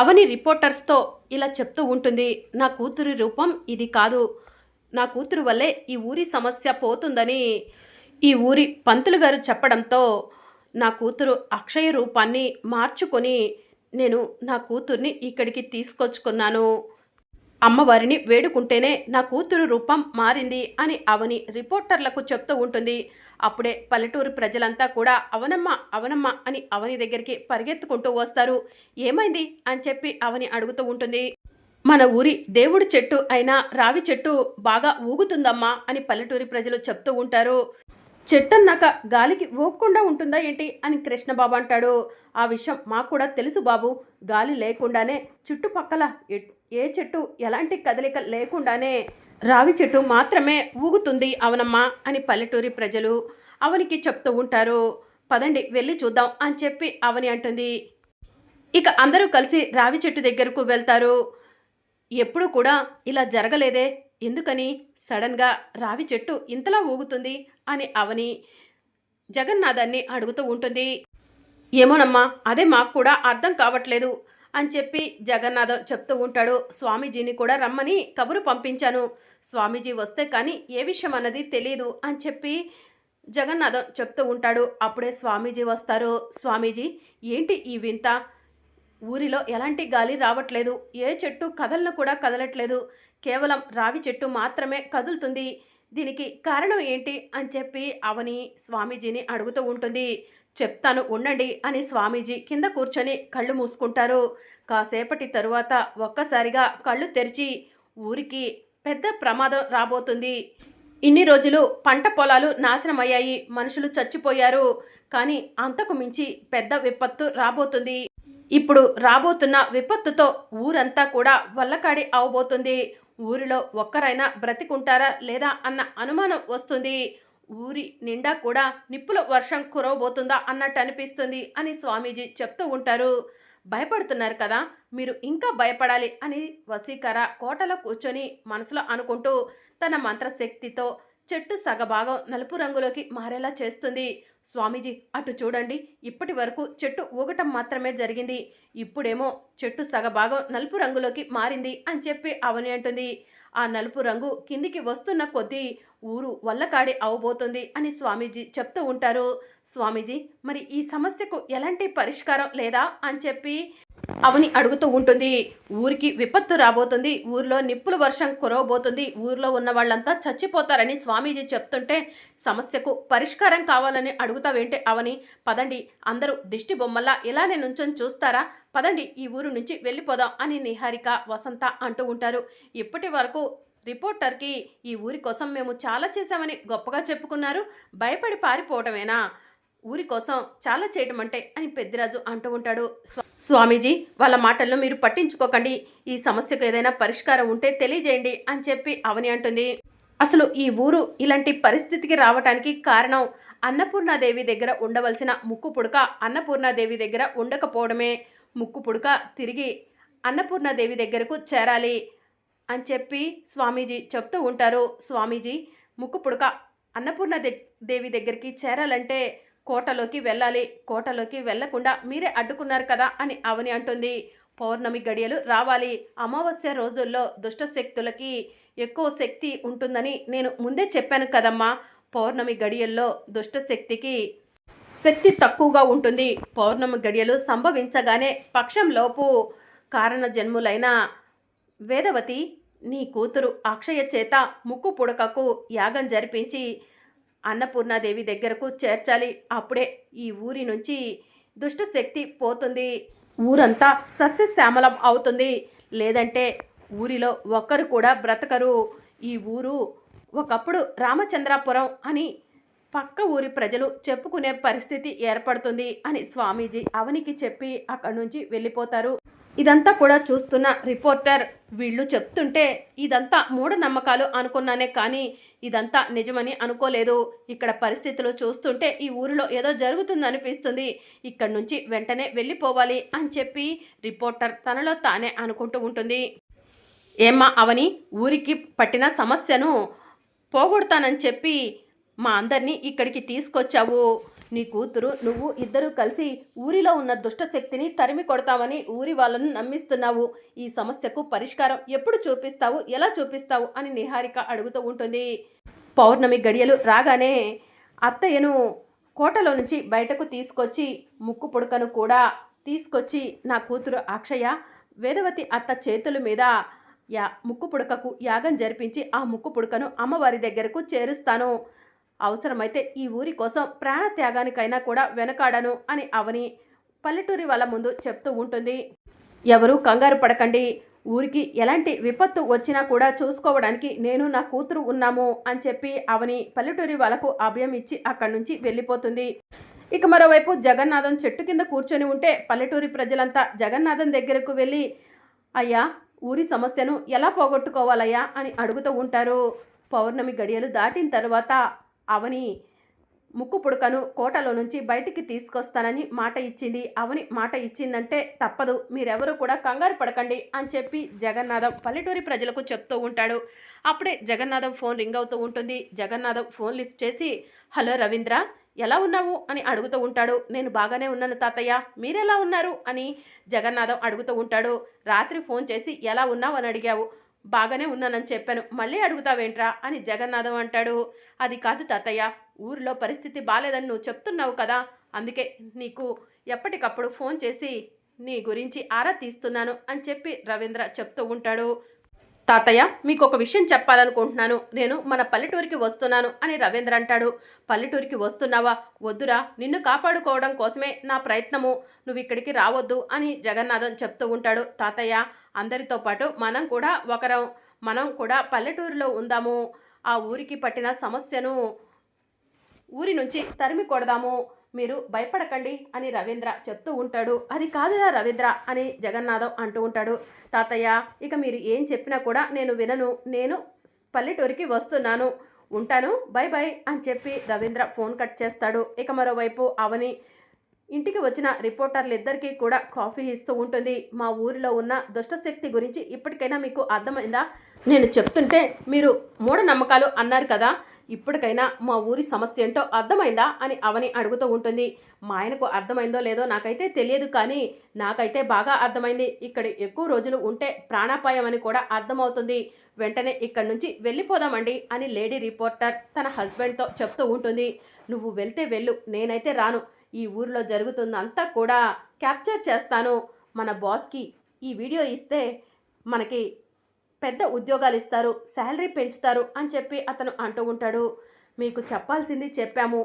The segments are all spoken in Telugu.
అవని రిపోర్టర్స్తో ఇలా చెప్తూ ఉంటుంది. నా కూతురి రూపం ఇది కాదు. నా కూతురు వల్లే ఈ ఊరి సమస్య పోతుందని ఈ ఊరి పంతులు గారు చెప్పడంతో నా కూతురు అక్షయ రూపాన్ని మార్చుకొని నేను నా కూతుర్ని ఇక్కడికి తీసుకొచ్చుకున్నాను. అమ్మవారిని వేడుకుంటేనే నా కూతురు రూపం మారింది అని అవని రిపోర్టర్లకు చెప్తూ ఉంటుంది. అప్పుడే పల్లెటూరు ప్రజలంతా కూడా అవనమ్మ అవనమ్మ అని అవని దగ్గరికి పరిగెత్తుకుంటూ వస్తారు. ఏమైంది అని చెప్పి అవని అడుగుతూ ఉంటుంది. మన ఊరి దేవుడి చెట్టు అయిన రావి చెట్టు బాగా ఊగుతుందమ్మా అని పల్లెటూరి ప్రజలు చెప్తూ ఉంటారు. చెట్టన్నాక గాలికి ఊగకుండా ఉంటుందా ఏంటి అని కృష్ణబాబు అంటాడు. ఆ విషయం మాకు కూడా తెలుసు బాబు. గాలి లేకుండానే చుట్టుపక్కల ఏ చెట్టు ఎలాంటి కదలిక లేకుండానే రావి చెట్టు మాత్రమే ఊగుతుంది అవనమ్మా అని పల్లెటూరి ప్రజలు అవనికి చెప్తూ ఉంటారు. పదండి వెళ్ళి చూద్దాం అని చెప్పి అవని అంటుంది. ఇక అందరూ కలిసి రావి చెట్టు దగ్గరకు వెళ్తారు. ఎప్పుడు కూడా ఇలా జరగలేదే, ఎందుకని సడన్గా రావి చెట్టు ఇంతలా ఊగుతుంది అని అవని జగన్నాథాన్ని అడుగుతూ ఉంటుంది. ఏమోనమ్మా, అదే మాకు కూడా అర్థం కావట్లేదు అని చెప్పి జగన్నాథం చెప్తూ ఉంటాడు. స్వామీజీని కూడా రమ్మని కబురు పంపించాను. స్వామీజీ వస్తే కానీ ఏ విషయం అన్నది తెలియదు అని చెప్పి జగన్నాథం చెప్తూ ఉంటాడు. అప్పుడే స్వామీజీ వస్తారు. స్వామీజీ, ఏంటి ఈ వింత? ఊరిలో ఎలాంటి గాలి రావట్లేదు, ఏ చెట్టు కదలను కూడా కదలట్లేదు, కేవలం రావి చెట్టు మాత్రమే కదులుతుంది. దీనికి కారణం ఏంటి అని చెప్పి అవని స్వామీజీని అడుగుతూ ఉంటుంది. చెప్తాను ఉండండి అని స్వామీజీ కింద కూర్చొని కళ్ళు మూసుకుంటారు. కాసేపటి తరువాత ఒక్కసారిగా కళ్ళు తెరిచి ఊరికి పెద్ద ప్రమాదం రాబోతుంది. ఇన్ని రోజులు పంట పొలాలు నాశనమయ్యాయి, మనుషులు చచ్చిపోయారు. కానీ అంతకు మించి పెద్ద విపత్తు రాబోతుంది. ఇప్పుడు రాబోతున్న విపత్తుతో ఊరంతా కూడా వల్లకాడి అవబోతుంది. ఊరిలో ఒక్కరైనా బ్రతికుంటారా లేదా అన్న అనుమానం వస్తుంది. ఊరి నిండా కూడా నిప్పుల వర్షం కురవబోతుందా అన్నట్టు అనిపిస్తుంది అని స్వామీజీ చెప్తూ ఉంటారు. భయపడుతున్నారు కదా, మీరు ఇంకా భయపడాలి అని వసీకర కోటలో కూర్చొని మనసులో అనుకుంటూ తన మంత్రశక్తితో చెట్టు సగభాగం నలుపు రంగులోకి మారేలా చేస్తుంది. స్వామీజీ అటు చూడండి, ఇప్పటి వరకు చెట్టు ఊగటం మాత్రమే జరిగింది, ఇప్పుడేమో చెట్టు సగభాగం నలుపు రంగులోకి మారింది అని చెప్పి అవని అంటుంది. ఆ నలుపు రంగు కిందికి వస్తున్న కొద్దీ ఊరు వల్లకాడి అవబోతుంది అని స్వామీజీ చెప్తూ ఉంటారు. స్వామీజీ, మరి ఈ సమస్యకు ఎలాంటి పరిష్కారం లేదా అని చెప్పి అవని అడుగుతూ ఉంటుంది. ఊరికి విపత్తు రాబోతుంది, ఊరిలో నిప్పుల వర్షం కురవబోతుంది, ఊరిలో ఉన్న వాళ్ళంతా చచ్చిపోతారని స్వామీజీ చెప్తుంటే సమస్యకు పరిష్కారం కావాలని అడుగుతావేంటే అవని? పదండి, అందరూ దిష్టి బొమ్మల్లా ఇలానే నుంచొని చూస్తారా? పదండి ఈ ఊరు నుంచి వెళ్ళిపోదాం అని నిహారిక వసంత అంటూ ఉంటారు. ఇప్పటి వరకు రిపోర్టర్కి ఈ ఊరి కోసం మేము చాలా చేశామని గొప్పగా చెప్పుకున్నారు, భయపడి పారిపోవటమేనా ఊరి కోసం చాలా చేయటం అంటే అని పెద్దిరాజు అంటూ ఉంటాడు. స్వామీజీ, వాళ్ళ మాటలను మీరు పట్టించుకోకండి, ఈ సమస్యకు ఏదైనా పరిష్కారం ఉంటే తెలియజేయండి అని చెప్పి అవని అంటుంది. అసలు ఈ ఊరు ఇలాంటి పరిస్థితికి రావటానికి కారణం అన్నపూర్ణాదేవి దగ్గర ఉండవలసిన ముక్కు పుడక అన్నపూర్ణాదేవి దగ్గర ఉండకపోవడమే. ముక్కు పుడక తిరిగి అన్నపూర్ణాదేవి దగ్గరకు చేరాలి అని చెప్పి స్వామీజీ చెప్తూ ఉంటారు. స్వామీజీ, ముక్కు పుడక దేవి దగ్గరికి చేరాలంటే కోటలోకి వెళ్ళాలి, కోటలోకి వెళ్లకుండా మీరే అడ్డుకున్నారు కదా అని అవని అంటుంది. పౌర్ణమి గడియలు రావాలి, అమావాస్య రోజుల్లో దుష్టశక్తులకి ఎక్కువ శక్తి ఉంటుందని నేను ముందే చెప్పాను కదమ్మా. పౌర్ణమి గడియల్లో దుష్టశక్తికి శక్తి తక్కువగా ఉంటుంది. పౌర్ణమి గడియలు సంభవించగానే పక్షంలోపు కారణ జన్ములైన వేదవతి నీ కూతురు అక్షయ చేత ముక్కు పుడకకు యాగం జరిపించి అన్నపూర్ణాదేవి దగ్గరకు చేర్చాలి. అప్పుడే ఈ ఊరి నుంచి దుష్టశక్తి పోతుంది, ఊరంతా సస్యశ్యామలం అవుతుంది. లేదంటే ఊరిలో ఒక్కరు కూడా బ్రతకరు. ఈ ఊరు ఒకప్పుడు రామచంద్రాపురం అని పక్క ఊరి ప్రజలు చెప్పుకునే పరిస్థితి ఏర్పడుతుంది అని స్వామీజీ అవనికి చెప్పి అక్కడి నుంచి వెళ్ళిపోతారు. ఇదంతా కూడా చూస్తున్న రిపోర్టర్ వీళ్ళు చెప్తుంటే ఇదంతా మూఢనమ్మకాలు అనుకున్నానే కానీ ఇదంతా నిజమని అనుకోలేదు. ఇక్కడ పరిస్థితులు చూస్తుంటే ఈ ఊరిలో ఏదో జరుగుతుందనిపిస్తుంది, ఇక్కడి నుంచి వెంటనే వెళ్ళిపోవాలి అని చెప్పి రిపోర్టర్ తనలో తానే అనుకుంటూ ఉంటుంది. ఏమ్మా అవని, ఊరికి పట్టిన సమస్యను పోగొడతానని చెప్పి మా అందరినీ ఇక్కడికి తీసుకొచ్చావు, నీ కూతురు నువ్వు ఇద్దరూ కలిసి ఊరిలో ఉన్న దుష్టశక్తిని తరిమి కొడతామని ఊరి వాళ్ళను నమ్మిస్తున్నావు. ఈ సమస్యకు పరిష్కారం ఎప్పుడు చూపిస్తావు, ఎలా చూపిస్తావు అని నిహారిక అడుగుతూ ఉంటుంది. పౌర్ణమి గడియలు రాగానే అత్తయ్యను కోటలో నుంచి బయటకు తీసుకొచ్చి ముక్కు పుడకను కూడా తీసుకొచ్చి నా కూతురు అక్షయ వేదవతి అత్త చేతుల మీద ముక్కు పుడకకు యాగం జరిపించి ఆ ముక్కు పుడకను అమ్మవారి దగ్గరకు చేరుస్తాను. అవసరమైతే ఈ ఊరి కోసం ప్రాణత్యాగానికైనా కూడా వెనకాడను అని అవని పల్లెటూరి వాళ్ళ ముందు చెప్తూ ఉంటుంది. ఎవరూ కంగారు పడకండి, ఊరికి ఎలాంటి విపత్తు వచ్చినా కూడా చూసుకోవడానికి నేను నా కూతురు ఉన్నాము అని చెప్పి అవని పల్లెటూరి వాళ్ళకు అభయం ఇచ్చి అక్కడి నుంచి వెళ్ళిపోతుంది. ఇక మరోవైపు జగన్నాథం చెట్టు కింద కూర్చొని ఉంటే పల్లెటూరి ప్రజలంతా జగన్నాథం దగ్గరకు వెళ్ళి, అయ్యా ఊరి సమస్యను ఎలా పోగొట్టుకోవాలయ్యా అని అడుగుతూ ఉంటారు. పౌర్ణమి గడియలు దాటిన తర్వాత అవని ముక్కు పుడకను కోటలో నుంచి బయటికి తీసుకొస్తానని మాట ఇచ్చింది. అవని మాట ఇచ్చిందంటే తప్పదు, మీరెవరూ కూడా కంగారు పడకండి అని చెప్పి జగన్నాథం పల్లెటూరి ప్రజలకు చెప్తూ ఉంటాడు. అప్పుడే జగన్నాథం ఫోన్ రింగ్ అవుతూ ఉంటుంది. జగన్నాథం ఫోన్ లిఫ్ట్ చేసి, హలో రవీంద్ర, ఎలా ఉన్నావు అని అడుగుతూ ఉంటాడు. నేను బాగానే ఉన్నాను తాతయ్య, మీరెలా ఉన్నారు అని జగన్నాథం అడుగుతూ ఉంటాడు. రాత్రి ఫోన్ చేసి ఎలా ఉన్నావు అని అడిగావు, బాగానే ఉన్నానని చెప్పాను, మళ్ళీ అడుగుతావేంట్రా అని జగన్నాథం అంటాడు. అది కాదు తాతయ్య, ఊరిలో పరిస్థితి బాలేదని నువ్వు చెప్తున్నావు కదా, అందుకే నీకు ఎప్పటికప్పుడు ఫోన్ చేసి నీ గురించి ఆరా తీస్తున్నాను అని చెప్పి రవీంద్ర చెప్తూ ఉంటాడు. తాతయ్య, మీకు ఒక విషయం చెప్పాలనుకుంటున్నాను, నేను మన పల్లెటూరికి వస్తున్నాను అని రవీంద్ర అంటాడు. పల్లెటూరికి వస్తున్నావా? వద్దురా, నిన్ను కాపాడుకోవడం కోసమే నా ప్రయత్నము, నువ్వు ఇక్కడికి రావద్దు అని జగన్నాథం చెప్తూ ఉంటాడు. తాతయ్య, అందరితో పాటు మనం కూడా పల్లెటూరులో ఉందాము, ఆ ఊరికి పట్టిన సమస్యను ఊరి నుంచి తరిమి కొడదాము, మీరు భయపడకండి అని రవీంద్ర చెప్తూ ఉంటాడు. అది కాదురా రవీంద్ర అని జగన్నాథం అంటూ ఉంటాడు. తాతయ్య, ఇక మీరు ఏం చెప్పినా కూడా నేను వినను, నేను పల్లెటూరికి వస్తున్నాను, ఉంటాను, బై బై అని చెప్పి రవీంద్ర ఫోన్ కట్ చేస్తాడు. ఇక మరోవైపు అవని ఇంటికి వచ్చిన రిపోర్టర్లు ఇద్దరికీ కూడా కాఫీ ఇస్తూ ఉంటుంది. మా ఊరిలో ఉన్న దుష్టశక్తి గురించి ఇప్పటికైనా మీకు అర్థమైందా? నేను చెప్తుంటే మీరు మూఢనమ్మకాలు అన్నారు కదా, ఇప్పటికైనా మా ఊరి సమస్య ఏంటో అర్థమైందా అని అవని అడుగుతూ ఉంటుంది. మా ఆయనకు అర్థమైందో లేదో నాకైతే తెలియదు, కానీ నాకైతే బాగా అర్థమైంది. ఇక్కడ ఎక్కువ రోజులు ఉంటే ప్రాణాపాయం అని కూడా అర్థమవుతుంది. వెంటనే ఇక్కడి నుంచి వెళ్ళిపోదామండి అని లేడీ రిపోర్టర్ తన హస్బెండ్తో చెప్తూ ఉంటుంది. నువ్వు వెళ్తే వెళ్ళు, నేనైతే రాను. ఈ ఊరిలో జరుగుతుందంతా కూడా క్యాప్చర్ చేస్తాను. మన బాస్కి ఈ వీడియో ఇస్తే మనకి పెద్ద ఉద్యోగాలు ఇస్తారు, శాలరీ పెంచుతారు అని చెప్పి అతను అంటూ ఉంటాడు. మీకు చెప్పాల్సింది చెప్పాము,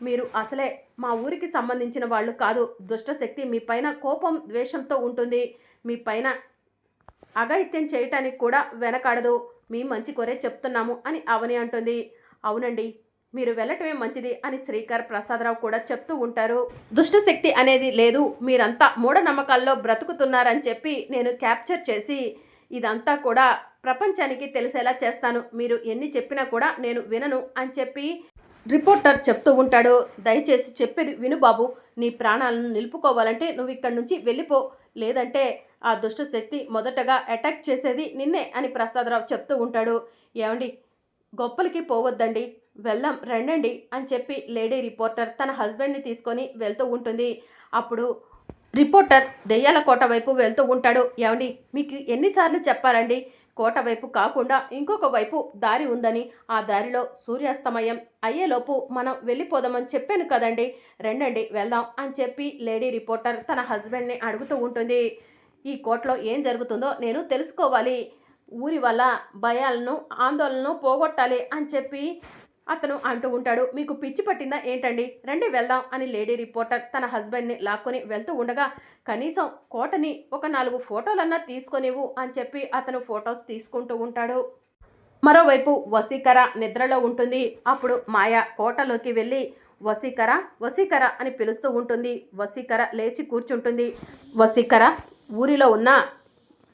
మీరు అసలే మా ఊరికి సంబంధించిన వాళ్ళు కాదు. దుష్టశక్తి మీ పైన కోపం ద్వేషంతో ఉంటుంది, మీ పైన అఘాయిత్యం చేయటానికి కూడా వెనకాడదు. మీ మంచి కోరే చెప్తున్నాము అని అవని అంటుంది. అవునండి, మీరు వెళ్ళటమే మంచిది అని శ్రీకర్ ప్రసాదరావు కూడా చెప్తూ ఉంటారు. దుష్టశక్తి అనేది లేదు, మీరంతా మూఢనమ్మకాల్లో బ్రతుకుతున్నారని చెప్పి నేను క్యాప్చర్ చేసి ఇదంతా కూడా ప్రపంచానికి తెలిసేలా చేస్తాను. మీరు ఎన్ని చెప్పినా కూడా నేను వినను అని చెప్పి రిపోర్టర్ చెప్తూ ఉంటాడు. దయచేసి చెప్పేది విను బాబు, నీ ప్రాణాలను నిలుపుకోవాలంటే నువ్వు ఇక్కడి నుంచి వెళ్ళిపో, లేదంటే ఆ దుష్టశక్తి మొదటగా అటాక్ చేసేది నిన్నే అని ప్రసాదరావు చెప్తూ ఉంటాడు. ఏమండి, గొప్పలకి పోవద్దండి, వెళ్దాం రండండి అని చెప్పి లేడీ రిపోర్టర్ తన హస్బెండ్ని తీసుకొని వెళ్తూ ఉంటుంది. అప్పుడు రిపోర్టర్ దెయ్యాల కోట వైపు వెళ్తూ ఉంటాడు. ఏమండి, మీకు ఎన్నిసార్లు చెప్పాలండి, కోట వైపు కాకుండా ఇంకొక వైపు దారి ఉందని, ఆ దారిలో సూర్యాస్తమయం అయ్యేలోపు మనం వెళ్ళిపోదామని చెప్పాను కదండి, రండండి వెళ్దాం అని చెప్పి లేడీ రిపోర్టర్ తన హస్బెండ్ని అడుగుతూ ఉంటుంది. ఈ కోటలో ఏం జరుగుతుందో నేను తెలుసుకోవాలి, ఊరి వల్ల భయాలను ఆందోళనను పోగొట్టాలి అని చెప్పి అతను అంటూ ఉంటాడు. మీకు పిచ్చి పట్టిందా ఏంటండి, రండి వెళ్దాం అని లేడీ రిపోర్టర్ తన హస్బెండ్ని లాక్కొని వెళ్తూ ఉండగా, కనీసం కోటని ఒక 4 ఫోటోలన్నా తీసుకొనివ్వు అని చెప్పి అతను ఫొటోస్ తీసుకుంటూ ఉంటాడు. మరోవైపు వసీకర నిద్రలో ఉంటుంది. అప్పుడు మాయ కోటలోకి వెళ్ళి వసీకర వసీకర అని పిలుస్తూ ఉంటుంది. వసీకర లేచి కూర్చుంటుంది. వసీకర, ఊరిలో ఉన్న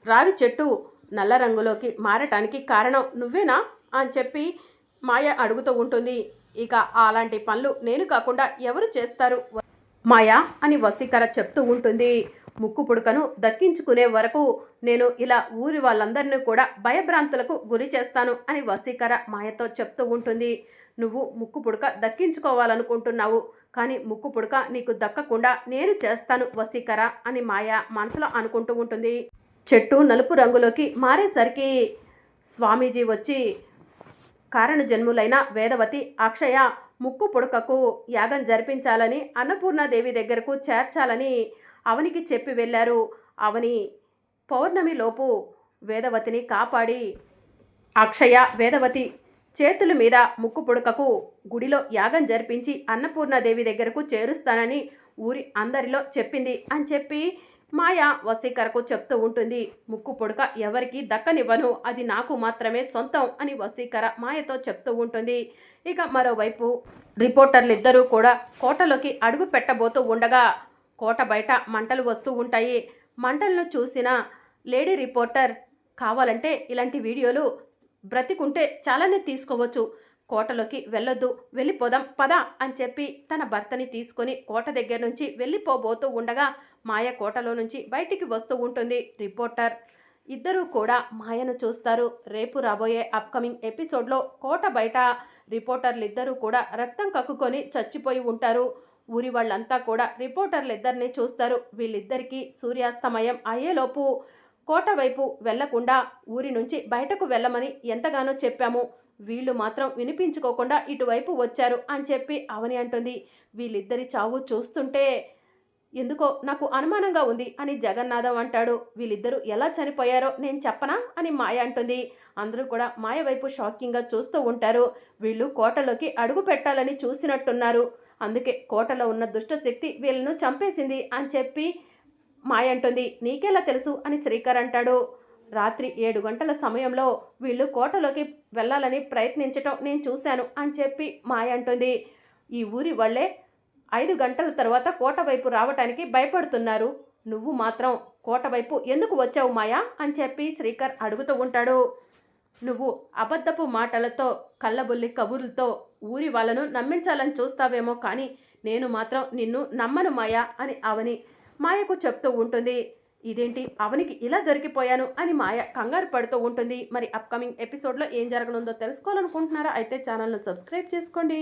రావి చెట్టు నల్ల రంగులోకి మారటానికి కారణం నువ్వేనా అని చెప్పి మాయ అడుగుతూ ఉంటుంది. ఇక అలాంటి పనులు నేను కాకుండా ఎవరు చేస్తారు మాయా అని వసీకర చెప్తూ ఉంటుంది. ముక్కు పుడకను దక్కించుకునే వరకు నేను ఇలా ఊరి వాళ్ళందరినీ కూడా భయభ్రాంతులకు గురి చేస్తాను అని వసీకర మాయతో చెప్తూ ఉంటుంది. నువ్వు ముక్కు పుడక దక్కించుకోవాలనుకుంటున్నావు, కానీ ముక్కు పుడక నీకు దక్కకుండా నేను చేస్తాను వశీకర అని మాయ మనసులో అనుకుంటూ ఉంటుంది. చెట్టు నలుపు రంగులోకి మారేసరికి స్వామీజీ వచ్చి కారణ జన్ములైన వేదవతి, అక్షయ ముక్కు పుడకకు యాగం జరిపించాలని అన్నపూర్ణాదేవి దగ్గరకు చేర్చాలని అవనికి చెప్పి వెళ్ళారు. అవని పౌర్ణమిలోపు వేదవతిని కాపాడి అక్షయ వేదవతి చేతుల మీద ముక్కు పుడకకు గుడిలో యాగం జరిపించి అన్నపూర్ణాదేవి దగ్గరకు చేరుస్తానని ఊరి అందరిలో చెప్పింది అని చెప్పి మాయ వశీకరకు చెప్తూ ఉంటుంది. ముక్కు పుడక ఎవరికి దక్కనివ్వను, అది నాకు మాత్రమే సొంతం అని వశీకర మాయతో చెప్తూ ఉంటుంది. ఇక మరోవైపు రిపోర్టర్లిద్దరూ కూడా కోటలోకి అడుగు పెట్టబోతూ ఉండగా కోట బయట మంటలు వస్తూ ఉంటాయి. మంటలను చూసిన లేడీ రిపోర్టర్, కావాలంటే ఇలాంటి వీడియోలు బ్రతికుంటే చాలానే తీసుకోవచ్చు, కోటలోకి వెళ్ళొద్దు, వెళ్ళిపోదాం పద అని చెప్పి తన భర్తని తీసుకొని కోట దగ్గర నుంచి వెళ్ళిపోబోతూ ఉండగా మాయ కోటలో నుంచి బయటికి వస్తూ ఉంటుంది. రిపోర్టర్ ఇద్దరూ కూడా మాయను చూస్తారు. రేపు రాబోయే అప్కమింగ్ ఎపిసోడ్లో కోట బయట రిపోర్టర్లిద్దరూ కూడా రక్తం కక్కుకొని చచ్చిపోయి ఉంటారు. ఊరి వాళ్ళంతా కూడా రిపోర్టర్లిద్దరిని చూస్తారు. వీళ్ళిద్దరికీ సూర్యాస్తమయం అయ్యేలోపు కోట వైపు వెళ్లకుండా ఊరి నుంచి బయటకు వెళ్ళమని ఎంతగానో చెప్పాము, వీళ్ళు మాత్రం వినిపించుకోకుండా ఇటువైపు వచ్చారు అని చెప్పి అవని అంటుంది. వీళ్ళిద్దరి చావు చూస్తుంటే ఎందుకో నాకు అనుమానంగా ఉంది అని జగన్నాథం అంటాడు. వీళ్ళిద్దరూ ఎలా చనిపోయారో నేను చెప్పనా అని మాయ అంటుంది. అందరూ కూడా మాయ వైపు షాకింగ్గా చూస్తూ ఉంటారు. వీళ్ళు కోటలోకి అడుగు పెట్టాలని చూసినట్టున్నారు, అందుకే కోటలో ఉన్న దుష్టశక్తి వీళ్ళను చంపేసింది అని చెప్పి మాయ అంటుంది. నీకెలా తెలుసు అని శ్రీకర్ అంటాడు. రాత్రి 7 గంటల సమయంలో వీళ్ళు కోటలోకి వెళ్ళాలని ప్రయత్నించటం నేను చూశాను అని చెప్పి మాయ అంటుంది. ఈ ఊరి వాళ్ళే 5 గంటల తర్వాత కోట వైపు రావటానికి భయపడుతున్నారు, నువ్వు మాత్రం కోట వైపు ఎందుకు వచ్చావు మాయా అని చెప్పి శ్రీకర్ అడుగుతూ ఉంటాడు. నువ్వు అబద్ధపు మాటలతో కళ్ళబొల్లి కబుర్లతో ఊరి వాళ్ళను నమ్మించాలని చూస్తావేమో, కానీ నేను మాత్రం నిన్ను నమ్మను మాయా అని అవని మాయకు చెప్తూ ఉంటుంది. ఇదేంటి అవనికి ఇలా దొరికిపోయాను అని మాయ కంగారు పడుతూ ఉంటుంది. మరి అప్కమింగ్ ఎపిసోడ్లో ఏం జరగనుందో తెలుసుకోవాలనుకుంటున్నారా? అయితే ఛానల్ను సబ్స్క్రైబ్ చేసుకోండి.